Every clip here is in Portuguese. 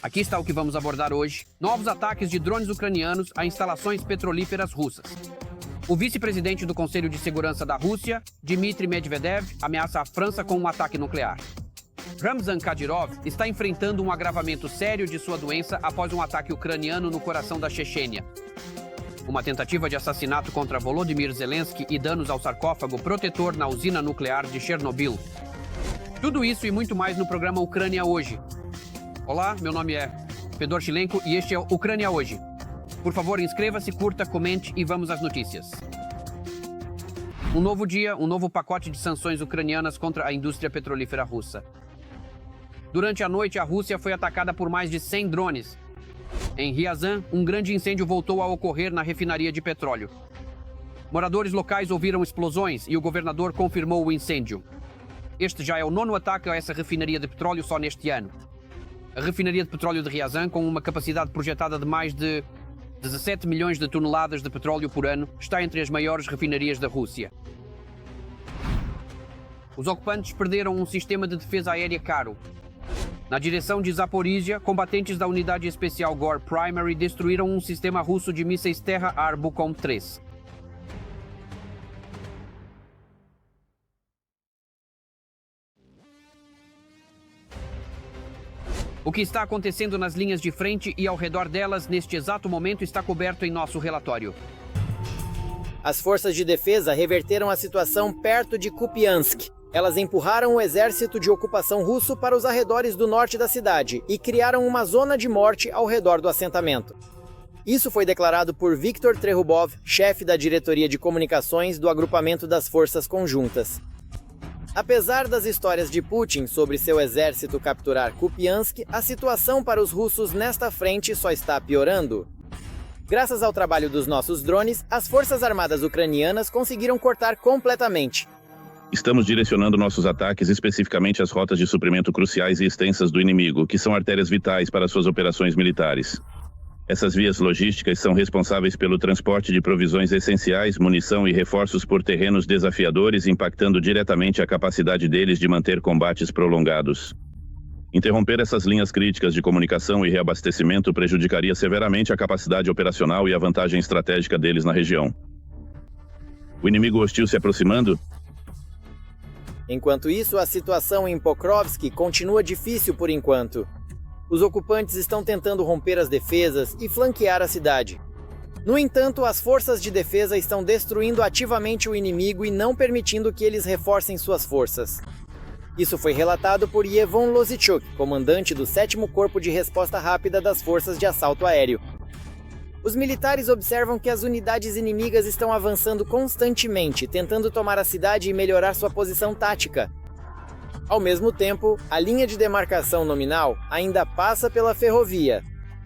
Aqui está o que vamos abordar hoje. Novos ataques de drones ucranianos a instalações petrolíferas russas. O vice-presidente do Conselho de Segurança da Rússia, Dmitry Medvedev, ameaça a França com um ataque nuclear. Ramzan Kadyrov está enfrentando um agravamento sério de sua doença após um ataque ucraniano no coração da Chechênia. Uma tentativa de assassinato contra Volodymyr Zelensky e danos ao sarcófago protetor na usina nuclear de Chernobyl. Tudo isso e muito mais no programa Ucrânia Hoje. Olá, meu nome é Fedor Chilenko e este é Ucrânia Hoje. Por favor, inscreva-se, curta, comente e vamos às notícias. Um novo dia, um novo pacote de sanções ucranianas contra a indústria petrolífera russa. Durante a noite, a Rússia foi atacada por mais de 100 drones. Em Ryazan, um grande incêndio voltou a ocorrer na refinaria de petróleo. Moradores locais ouviram explosões e o governador confirmou o incêndio. Este já é o 9º ataque a essa refinaria de petróleo só neste ano. A refinaria de petróleo de Ryazan, com uma capacidade projetada de mais de 17 milhões de toneladas de petróleo por ano, está entre as maiores refinarias da Rússia. Os ocupantes perderam um sistema de defesa aérea caro. Na direção de Zaporizhia, combatentes da unidade especial Gor Primary destruíram um sistema russo de mísseis terra-ar Bukom-3. O que está acontecendo nas linhas de frente e ao redor delas neste exato momento está coberto em nosso relatório. As forças de defesa reverteram a situação perto de Kupiansk. Elas empurraram o exército de ocupação russo para os arredores do norte da cidade e criaram uma zona de morte ao redor do assentamento. Isso foi declarado por Viktor Trehubov, chefe da diretoria de comunicações do agrupamento das forças conjuntas. Apesar das histórias de Putin sobre seu exército capturar Kupiansk, a situação para os russos nesta frente só está piorando. Graças ao trabalho dos nossos drones, as forças armadas ucranianas conseguiram cortar completamente. Estamos direcionando nossos ataques especificamente às rotas de suprimento cruciais e extensas do inimigo, que são artérias vitais para suas operações militares. Essas vias logísticas são responsáveis pelo transporte de provisões essenciais, munição e reforços por terrenos desafiadores, impactando diretamente a capacidade deles de manter combates prolongados. Interromper essas linhas críticas de comunicação e reabastecimento prejudicaria severamente a capacidade operacional e a vantagem estratégica deles na região. O inimigo hostil se aproximando? Enquanto isso, a situação em Pokrovsk continua difícil por enquanto. Os ocupantes estão tentando romper as defesas e flanquear a cidade. No entanto, as forças de defesa estão destruindo ativamente o inimigo e não permitindo que eles reforcem suas forças. Isso foi relatado por Yevon Lozichuk, comandante do 7º Corpo de Resposta Rápida das Forças de Assalto Aéreo. Os militares observam que as unidades inimigas estão avançando constantemente, tentando tomar a cidade e melhorar sua posição tática. Ao mesmo tempo, a linha de demarcação nominal ainda passa pela ferrovia,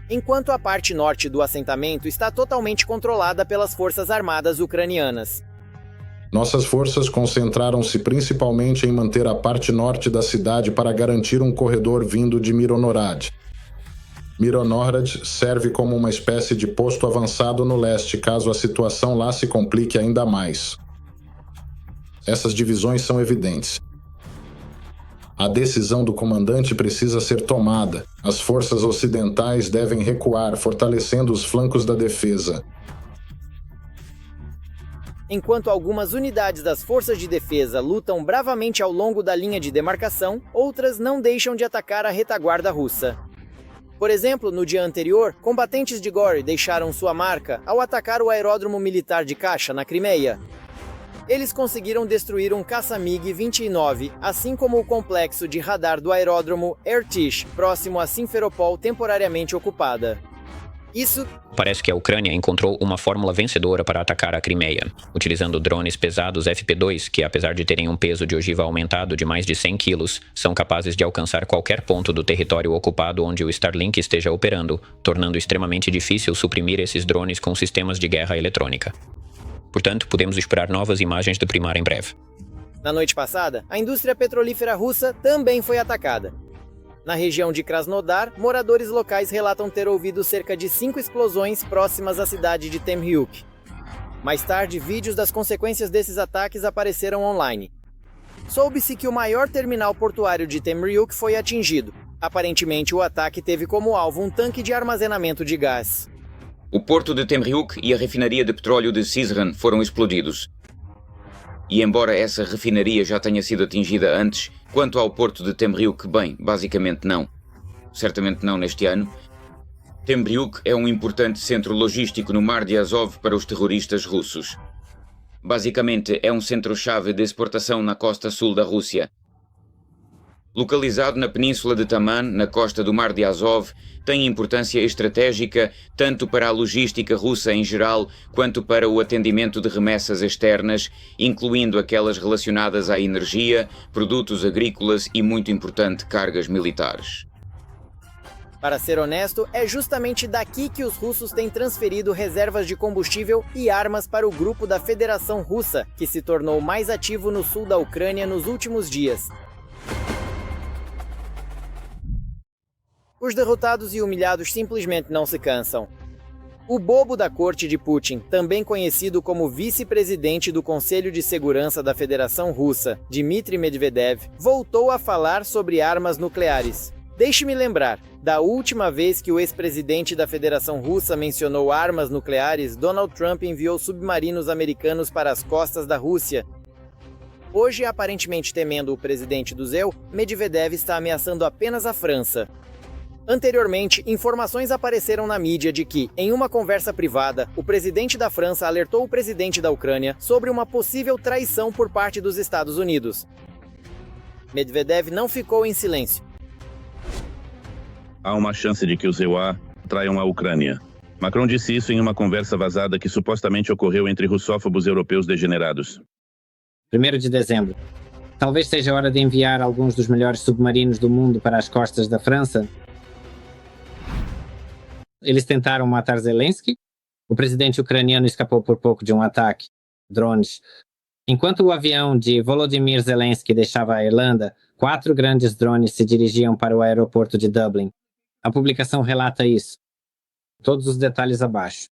enquanto a parte norte do assentamento está totalmente controlada pelas forças armadas ucranianas. Nossas forças concentraram-se principalmente em manter a parte norte da cidade para garantir um corredor vindo de Mironorad. Mironorad serve como uma espécie de posto avançado no leste caso a situação lá se complique ainda mais. Essas divisões são evidentes. A decisão do comandante precisa ser tomada. As forças ocidentais devem recuar, fortalecendo os flancos da defesa. Enquanto algumas unidades das forças de defesa lutam bravamente ao longo da linha de demarcação, outras não deixam de atacar a retaguarda russa. Por exemplo, no dia anterior, combatentes de Gori deixaram sua marca ao atacar o aeródromo militar de Kasha, na Crimeia. Eles conseguiram destruir um caça MiG-29, assim como o complexo de radar do aeródromo Irtysh, próximo a Simferopol, temporariamente ocupada. Isso parece que a Ucrânia encontrou uma fórmula vencedora para atacar a Crimeia, utilizando drones pesados FP2 que, apesar de terem um peso de ogiva aumentado de mais de 100 quilos, são capazes de alcançar qualquer ponto do território ocupado onde o Starlink esteja operando, tornando extremamente difícil suprimir esses drones com sistemas de guerra eletrônica. Portanto, podemos esperar novas imagens do Primar em breve. Na noite passada, a indústria petrolífera russa também foi atacada. Na região de Krasnodar, moradores locais relatam ter ouvido cerca de 5 explosões próximas à cidade de Temryuk. Mais tarde, vídeos das consequências desses ataques apareceram online. Soube-se que o maior terminal portuário de Temryuk foi atingido. Aparentemente, o ataque teve como alvo um tanque de armazenamento de gás. O porto de Temriuk e a refinaria de petróleo de Cizre foram explodidos. E embora essa refinaria já tenha sido atingida antes, quanto ao porto de Temriuk, bem, basicamente não. Certamente não neste ano. Temriuk é um importante centro logístico no Mar de Azov para os terroristas russos. Basicamente, é um centro-chave de exportação na costa sul da Rússia. Localizado na península de Taman, na costa do Mar de Azov, tem importância estratégica tanto para a logística russa em geral, quanto para o atendimento de remessas externas, incluindo aquelas relacionadas à energia, produtos agrícolas e, muito importante, cargas militares. Para ser honesto, é justamente daqui que os russos têm transferido reservas de combustível e armas para o grupo da Federação Russa, que se tornou mais ativo no sul da Ucrânia nos últimos dias. Os derrotados e humilhados simplesmente não se cansam. O bobo da corte de Putin, também conhecido como vice-presidente do Conselho de Segurança da Federação Russa, Dmitry Medvedev, voltou a falar sobre armas nucleares. Deixe-me lembrar, da última vez que o ex-presidente da Federação Russa mencionou armas nucleares, Donald Trump enviou submarinos americanos para as costas da Rússia. Hoje, aparentemente temendo o presidente do ZEU, Medvedev está ameaçando apenas a França. Anteriormente, informações apareceram na mídia de que, em uma conversa privada, o presidente da França alertou o presidente da Ucrânia sobre uma possível traição por parte dos Estados Unidos. Medvedev não ficou em silêncio. Há uma chance de que os EUA traiam a Ucrânia. Macron disse isso em uma conversa vazada que supostamente ocorreu entre russófobos europeus degenerados. 1º de dezembro. Talvez seja a hora de enviar alguns dos melhores submarinos do mundo para as costas da França. Eles tentaram matar Zelensky. O presidente ucraniano escapou por pouco de um ataque. Drones. Enquanto o avião de Volodymyr Zelensky deixava a Irlanda, 4 grandes drones se dirigiam para o aeroporto de Dublin. A publicação relata isso. Todos os detalhes abaixo.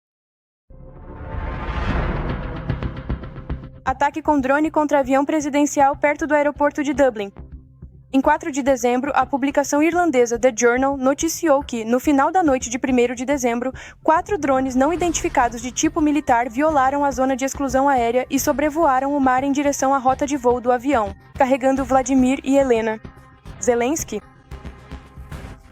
Ataque com drone contra avião presidencial perto do aeroporto de Dublin. Em 4 de dezembro, a publicação irlandesa The Journal noticiou que, no final da noite de 1º de dezembro, 4 drones não identificados de tipo militar violaram a zona de exclusão aérea e sobrevoaram o mar em direção à rota de voo do avião, carregando Vladimir e Helena. Zelensky.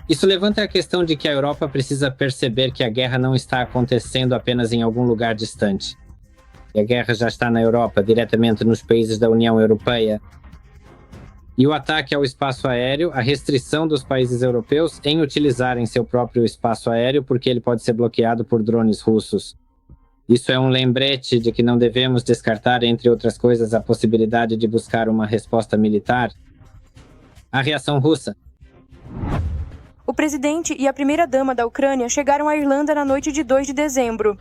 Isso levanta a questão de que a Europa precisa perceber que a guerra não está acontecendo apenas em algum lugar distante. E a guerra já está na Europa, diretamente nos países da União Europeia. E o ataque ao espaço aéreo, a restrição dos países europeus em utilizarem seu próprio espaço aéreo porque ele pode ser bloqueado por drones russos. Isso é um lembrete de que não devemos descartar, entre outras coisas, a possibilidade de buscar uma resposta militar. A reação russa. O presidente e a primeira-dama da Ucrânia chegaram à Irlanda na noite de 2 de dezembro.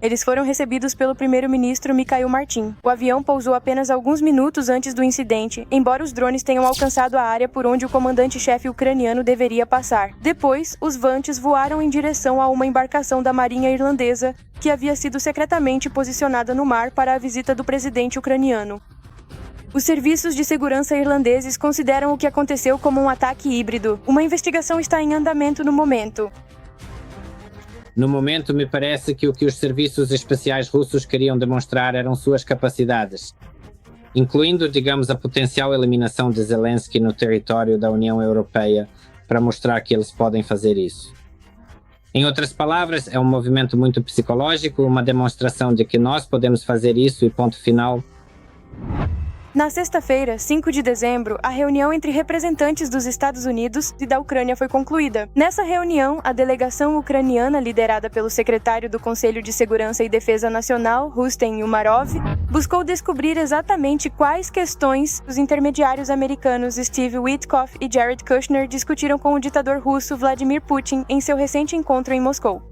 Eles foram recebidos pelo primeiro-ministro Mikhail Martin. O avião pousou apenas alguns minutos antes do incidente, embora os drones tenham alcançado a área por onde o comandante-chefe ucraniano deveria passar. Depois, os Vantes voaram em direção a uma embarcação da Marinha Irlandesa, que havia sido secretamente posicionada no mar para a visita do presidente ucraniano. Os serviços de segurança irlandeses consideram o que aconteceu como um ataque híbrido. Uma investigação está em andamento no momento. No momento, me parece que o que os serviços especiais russos queriam demonstrar eram suas capacidades, incluindo, digamos, a potencial eliminação de Zelensky no território da União Europeia, para mostrar que eles podem fazer isso. Em outras palavras, é um movimento muito psicológico, uma demonstração de que nós podemos fazer isso e ponto final. Na sexta-feira, 5 de dezembro, a reunião entre representantes dos Estados Unidos e da Ucrânia foi concluída. Nessa reunião, a delegação ucraniana, liderada pelo secretário do Conselho de Segurança e Defesa Nacional, Rustem Umarov, buscou descobrir exatamente quais questões os intermediários americanos Steve Witkoff e Jared Kushner discutiram com o ditador russo Vladimir Putin em seu recente encontro em Moscou.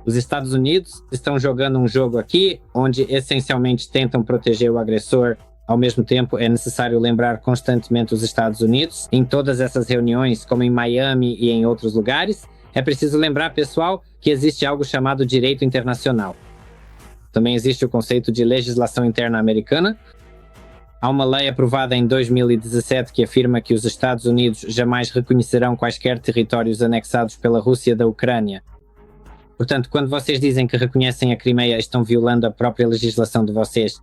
Os Estados Unidos estão jogando um jogo aqui, onde essencialmente tentam proteger o agressor. Ao mesmo tempo, é necessário lembrar constantemente os Estados Unidos, em todas essas reuniões, como em Miami e em outros lugares. É preciso lembrar, pessoal, que existe algo chamado direito internacional. Também existe o conceito de legislação interna americana. Há uma lei aprovada em 2017 que afirma que os Estados Unidos jamais reconhecerão quaisquer territórios anexados pela Rússia da Ucrânia. Portanto, quando vocês dizem que reconhecem a Crimeia, estão violando a própria legislação de vocês.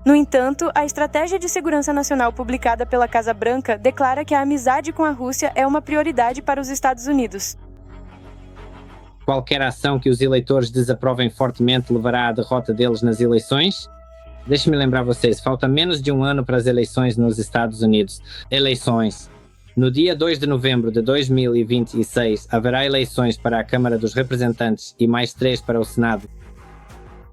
No entanto, a Estratégia de Segurança Nacional publicada pela Casa Branca declara que a amizade com a Rússia é uma prioridade para os Estados Unidos. Qualquer ação que os eleitores desaprovem fortemente levará à derrota deles nas eleições. Deixe-me lembrar vocês, falta menos de um ano para as eleições nos Estados Unidos. Eleições. No dia 2 de novembro de 2026, haverá eleições para a Câmara dos Representantes e mais 3 para o Senado.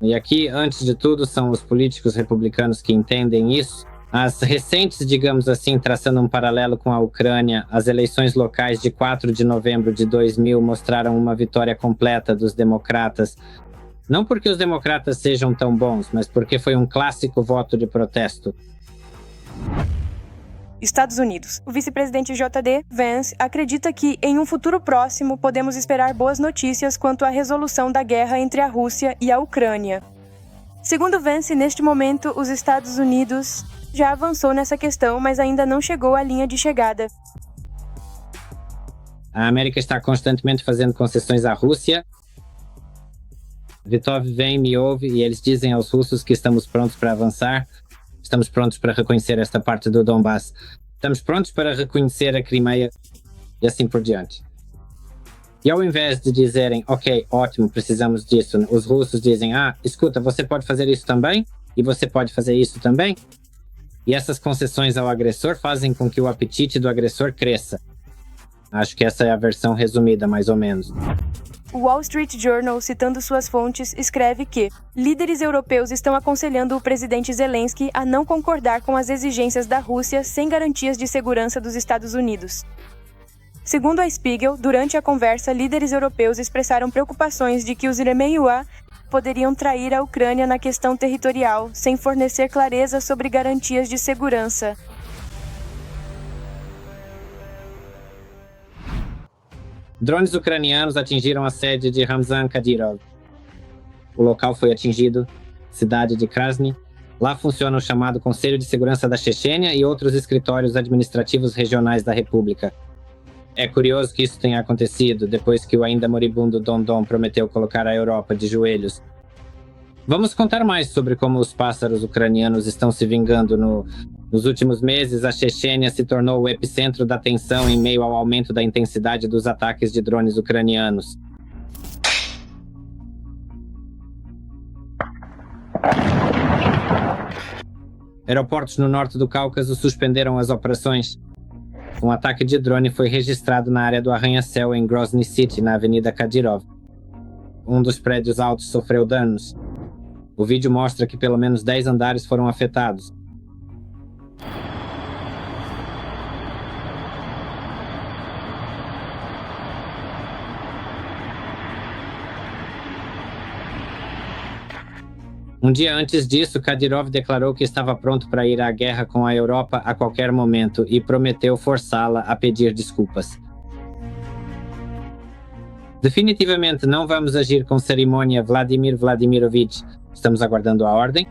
E aqui, antes de tudo, são os políticos republicanos que entendem isso. As recentes, digamos assim, traçando um paralelo com a Ucrânia, as eleições locais de 4 de novembro de 2000 mostraram uma vitória completa dos democratas. Não porque os democratas sejam tão bons, mas porque foi um clássico voto de protesto. Estados Unidos. O vice-presidente J.D. Vance acredita que, em um futuro próximo, podemos esperar boas notícias quanto à resolução da guerra entre a Rússia e a Ucrânia. Segundo Vance, neste momento, os Estados Unidos já avançou nessa questão, mas ainda não chegou à linha de chegada. A América está constantemente fazendo concessões à Rússia. Vitov vem, me ouve, e eles dizem aos russos que estamos prontos para avançar. Estamos prontos para reconhecer esta parte do Donbass. Estamos prontos para reconhecer a Crimeia e assim por diante. E ao invés de dizerem, ok, ótimo, precisamos disso, os russos dizem, escuta, você pode fazer isso também e você pode fazer isso também. E essas concessões ao agressor fazem com que o apetite do agressor cresça. Acho que essa é a versão resumida, mais ou menos. O Wall Street Journal, citando suas fontes, escreve que líderes europeus estão aconselhando o presidente Zelensky a não concordar com as exigências da Rússia sem garantias de segurança dos Estados Unidos. Segundo a Spiegel, durante a conversa, líderes europeus expressaram preocupações de que os Remeiua poderiam trair a Ucrânia na questão territorial, sem fornecer clareza sobre garantias de segurança. Drones ucranianos atingiram a sede de Ramzan Kadyrov. O local foi atingido, cidade de Krasny. Lá funciona o chamado Conselho de Segurança da Chechênia e outros escritórios administrativos regionais da República. É curioso que isso tenha acontecido depois que o ainda moribundo Dodon prometeu colocar a Europa de joelhos. Vamos contar mais sobre como os pássaros ucranianos estão se vingando. Nos últimos meses, a Chechênia se tornou o epicentro da tensão em meio ao aumento da intensidade dos ataques de drones ucranianos. Aeroportos no norte do Cáucaso suspenderam as operações. Um ataque de drone foi registrado na área do arranha-céu em Grozny City, na Avenida Kadyrov. Um dos prédios altos sofreu danos. O vídeo mostra que pelo menos 10 andares foram afetados. Um dia antes disso, Kadyrov declarou que estava pronto para ir à guerra com a Europa a qualquer momento e prometeu forçá-la a pedir desculpas. Definitivamente não vamos agir com cerimônia, Vladimir Vladimirovich. Estamos aguardando a ordem.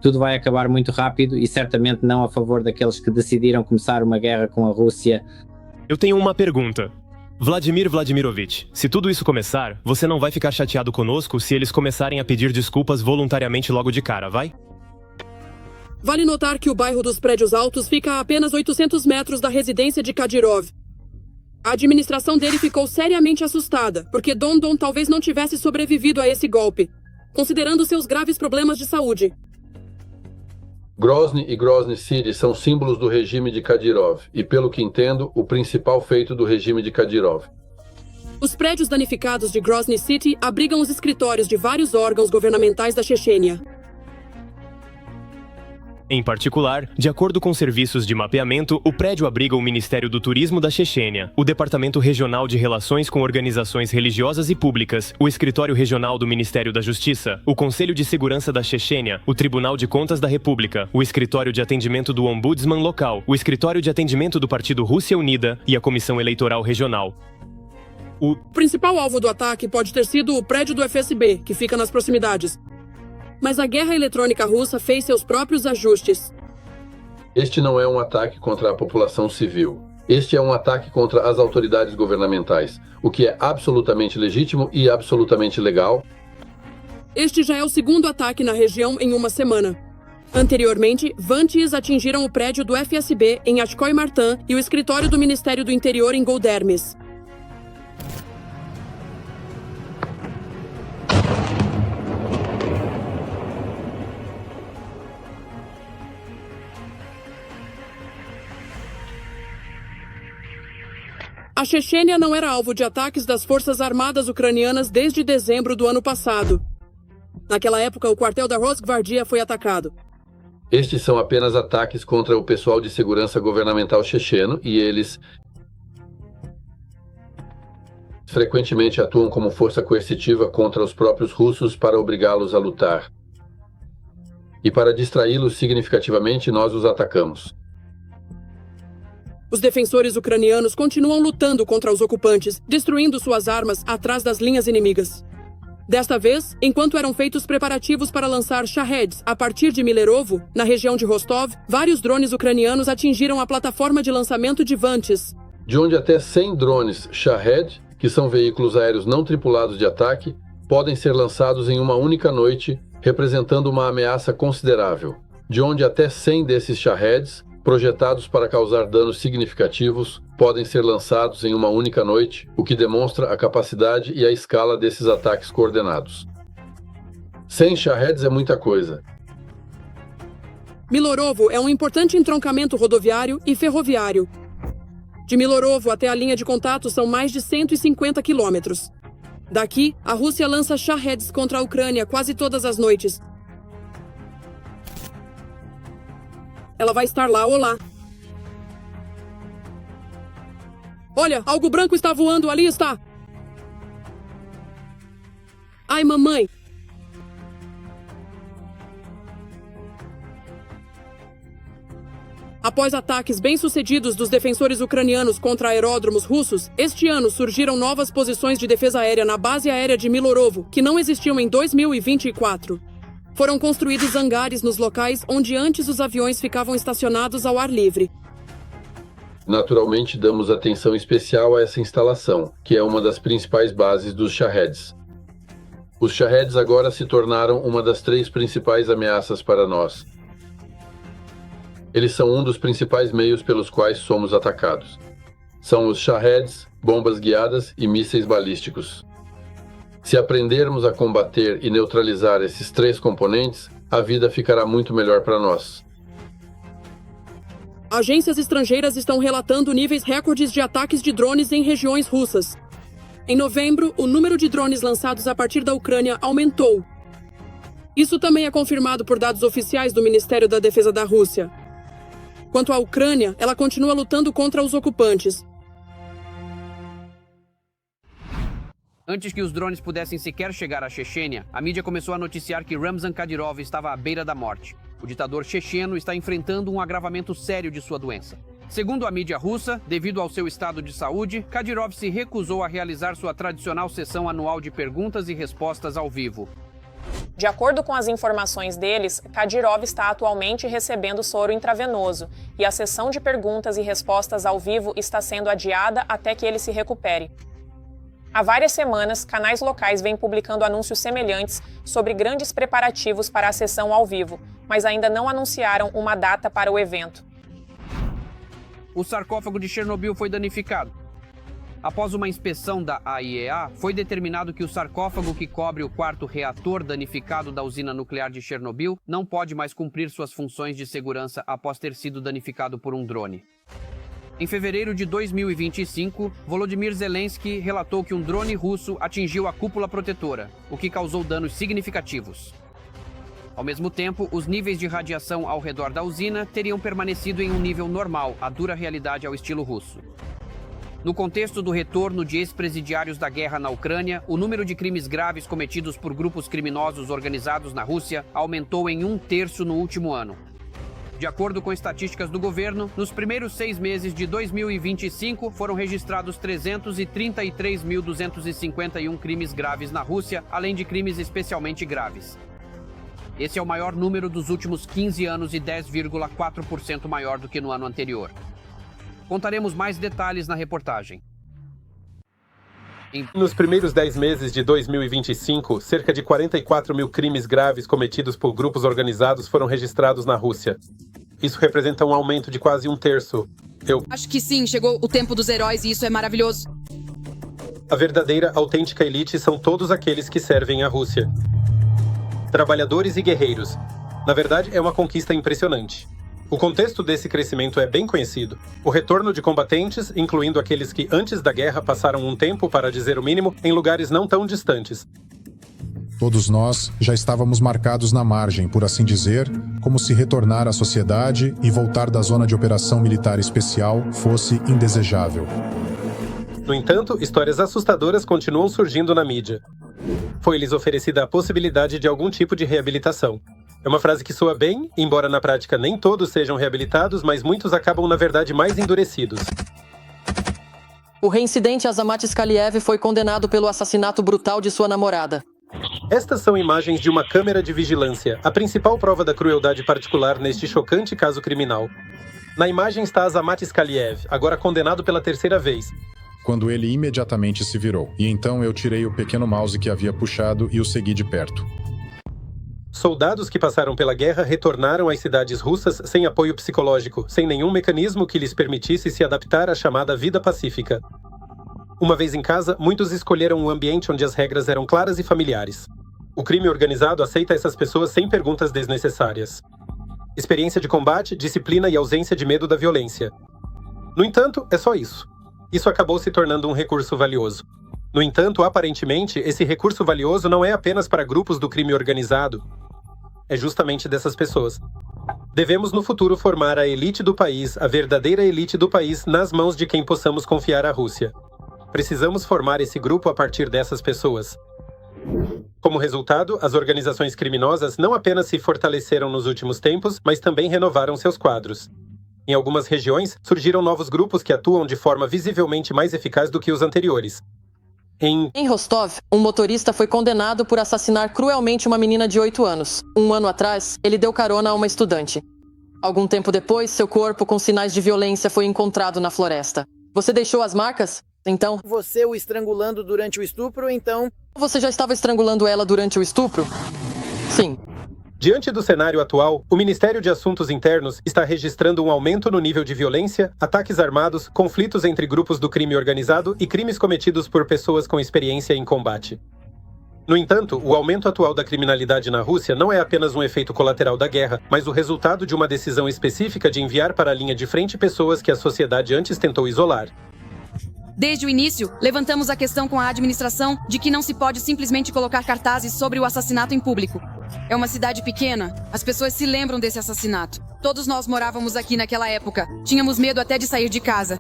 Tudo vai acabar muito rápido e certamente não a favor daqueles que decidiram começar uma guerra com a Rússia. Eu tenho uma pergunta. Vladimir Vladimirovich, se tudo isso começar, você não vai ficar chateado conosco se eles começarem a pedir desculpas voluntariamente logo de cara, vai? Vale notar que o bairro dos Prédios Altos fica a apenas 800 metros da residência de Kadyrov. A administração dele ficou seriamente assustada, porque Dodon talvez não tivesse sobrevivido a esse golpe, considerando seus graves problemas de saúde. Grozny e Grozny City são símbolos do regime de Kadyrov e, pelo que entendo, o principal feito do regime de Kadyrov. Os prédios danificados de Grozny City abrigam os escritórios de vários órgãos governamentais da Chechênia. Em particular, de acordo com serviços de mapeamento, o prédio abriga o Ministério do Turismo da Chechênia, o Departamento Regional de Relações com Organizações Religiosas e Públicas, o Escritório Regional do Ministério da Justiça, o Conselho de Segurança da Chechênia, o Tribunal de Contas da República, o Escritório de Atendimento do Ombudsman Local, o Escritório de Atendimento do Partido Rússia Unida e a Comissão Eleitoral Regional. O principal alvo do ataque pode ter sido o prédio do FSB, que fica nas proximidades. Mas a guerra eletrônica russa fez seus próprios ajustes. Este não é um ataque contra a população civil. Este é um ataque contra as autoridades governamentais, o que é absolutamente legítimo e absolutamente legal. Este já é o segundo ataque na região em uma semana. Anteriormente, Vantis atingiram o prédio do FSB em Achkoy Martin e o escritório do Ministério do Interior em Goldermes. A Chechênia não era alvo de ataques das forças armadas ucranianas desde dezembro do ano passado. Naquela época, o quartel da Rosgvardia foi atacado. Estes são apenas ataques contra o pessoal de segurança governamental checheno e eles frequentemente atuam como força coercitiva contra os próprios russos para obrigá-los a lutar. E para distraí-los significativamente, nós os atacamos. Os defensores ucranianos continuam lutando contra os ocupantes, destruindo suas armas atrás das linhas inimigas. Desta vez, enquanto eram feitos preparativos para lançar Shaheds a partir de Milerovo, na região de Rostov, vários drones ucranianos atingiram a plataforma de lançamento de Vantis. De onde até 100 drones Shahed, que são veículos aéreos não tripulados de ataque, podem ser lançados em uma única noite, representando uma ameaça considerável. De onde até 100 desses Shaheds, projetados para causar danos significativos, podem ser lançados em uma única noite, o que demonstra a capacidade e a escala desses ataques coordenados. 100 Shaheds é muita coisa. Milorovo é um importante entroncamento rodoviário e ferroviário. De Milorovo até a linha de contato são mais de 150 quilômetros. Daqui, a Rússia lança Shaheds contra a Ucrânia quase todas as noites. Ela vai estar lá, olá. Olha, algo branco está voando, ali está. Ai, mamãe. Após ataques bem-sucedidos dos defensores ucranianos contra aeródromos russos, este ano surgiram novas posições de defesa aérea na base aérea de Milorovo, que não existiam em 2024. Foram construídos hangares nos locais onde antes os aviões ficavam estacionados ao ar livre. Naturalmente, damos atenção especial a essa instalação, que é uma das principais bases dos Shaheds. Os Shaheds agora se tornaram uma das 3 principais ameaças para nós. Eles são um dos principais meios pelos quais somos atacados. São os Shaheds, bombas guiadas e mísseis balísticos. Se aprendermos a combater e neutralizar esses 3 componentes, a vida ficará muito melhor para nós. Agências estrangeiras estão relatando níveis recordes de ataques de drones em regiões russas. Em novembro, o número de drones lançados a partir da Ucrânia aumentou. Isso também é confirmado por dados oficiais do Ministério da Defesa da Rússia. Quanto à Ucrânia, ela continua lutando contra os ocupantes. Antes que os drones pudessem sequer chegar à Chechênia, a mídia começou a noticiar que Ramzan Kadyrov estava à beira da morte. O ditador checheno está enfrentando um agravamento sério de sua doença. Segundo a mídia russa, devido ao seu estado de saúde, Kadyrov se recusou a realizar sua tradicional sessão anual de perguntas e respostas ao vivo. De acordo com as informações deles, Kadyrov está atualmente recebendo soro intravenoso e a sessão de perguntas e respostas ao vivo está sendo adiada até que ele se recupere. Há várias semanas, canais locais vêm publicando anúncios semelhantes sobre grandes preparativos para a sessão ao vivo, mas ainda não anunciaram uma data para o evento. O sarcófago de Chernobyl foi danificado. Após uma inspeção da AIEA, foi determinado que o sarcófago que cobre o 4º reator danificado da usina nuclear de Chernobyl não pode mais cumprir suas funções de segurança após ter sido danificado por um drone. Em fevereiro de 2025, Volodymyr Zelensky relatou que um drone russo atingiu a cúpula protetora, o que causou danos significativos. Ao mesmo tempo, os níveis de radiação ao redor da usina teriam permanecido em um nível normal, a dura realidade ao estilo russo. No contexto do retorno de ex-presidiários da guerra na Ucrânia, o número de crimes graves cometidos por grupos criminosos organizados na Rússia aumentou em 1/3 no último ano. De acordo com estatísticas do governo, nos primeiros 6 meses de 2025 foram registrados 333.251 crimes graves na Rússia, além de crimes especialmente graves. Esse é o maior número dos últimos 15 anos e 10,4% maior do que no ano anterior. Contaremos mais detalhes na reportagem. Nos primeiros 10 meses de 2025, cerca de 44 mil crimes graves cometidos por grupos organizados foram registrados na Rússia. Isso representa um aumento de quase um terço. Acho que sim, chegou o tempo dos heróis e isso é maravilhoso. A verdadeira, autêntica elite são todos aqueles que servem à Rússia. Trabalhadores e guerreiros. Na verdade, é uma conquista impressionante. O contexto desse crescimento é bem conhecido. O retorno de combatentes, incluindo aqueles que antes da guerra passaram um tempo, para dizer o mínimo, em lugares não tão distantes. Todos nós já estávamos marcados na margem, por assim dizer, como se retornar à sociedade e voltar da zona de operação militar especial fosse indesejável. No entanto, histórias assustadoras continuam surgindo na mídia. Foi-lhes oferecida a possibilidade de algum tipo de reabilitação. É uma frase que soa bem, embora na prática nem todos sejam reabilitados, mas muitos acabam, na verdade, mais endurecidos. O reincidente Azamat Skaliev foi condenado pelo assassinato brutal de sua namorada. Estas são imagens de uma câmera de vigilância, a principal prova da crueldade particular neste chocante caso criminal. Na imagem está Azamat Skaliev, agora condenado pela terceira vez. Quando ele imediatamente se virou, e então eu tirei o pequeno mouse que havia puxado e o segui de perto. Soldados que passaram pela guerra retornaram às cidades russas sem apoio psicológico, sem nenhum mecanismo que lhes permitisse se adaptar à chamada vida pacífica. Uma vez em casa, muitos escolheram um ambiente onde as regras eram claras e familiares. O crime organizado aceita essas pessoas sem perguntas desnecessárias. Experiência de combate, disciplina e ausência de medo da violência. No entanto, é só isso. Isso acabou se tornando um recurso valioso. No entanto, aparentemente, esse recurso valioso não é apenas para grupos do crime organizado. É justamente dessas pessoas. Devemos no futuro formar a elite do país, a verdadeira elite do país, nas mãos de quem possamos confiar à Rússia. Precisamos formar esse grupo a partir dessas pessoas. Como resultado, as organizações criminosas não apenas se fortaleceram nos últimos tempos, mas também renovaram seus quadros. Em algumas regiões, surgiram novos grupos que atuam de forma visivelmente mais eficaz do que os anteriores. Em Rostov, um motorista foi condenado por assassinar cruelmente uma menina de 8 anos. Um ano atrás, ele deu carona a uma estudante. Algum tempo depois, seu corpo com sinais de violência foi encontrado na floresta. Você deixou as marcas? Então... Você o estrangulando durante o estupro, então... Você já estava estrangulando ela durante o estupro? Sim. Diante do cenário atual, o Ministério de Assuntos Internos está registrando um aumento no nível de violência, ataques armados, conflitos entre grupos do crime organizado e crimes cometidos por pessoas com experiência em combate. No entanto, o aumento atual da criminalidade na Rússia não é apenas um efeito colateral da guerra, mas o resultado de uma decisão específica de enviar para a linha de frente pessoas que a sociedade antes tentou isolar. Desde o início, levantamos a questão com a administração de que não se pode simplesmente colocar cartazes sobre o assassinato em público. É uma cidade pequena, as pessoas se lembram desse assassinato. Todos nós morávamos aqui naquela época, tínhamos medo até de sair de casa.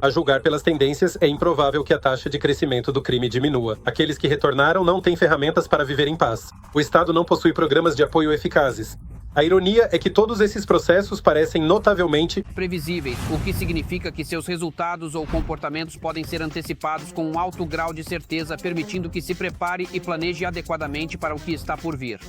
A julgar pelas tendências, é improvável que a taxa de crescimento do crime diminua. Aqueles que retornaram não têm ferramentas para viver em paz. O Estado não possui programas de apoio eficazes. A ironia é que todos esses processos parecem notavelmente previsíveis, o que significa que seus resultados ou comportamentos podem ser antecipados com um alto grau de certeza, permitindo que se prepare e planeje adequadamente para o que está por vir.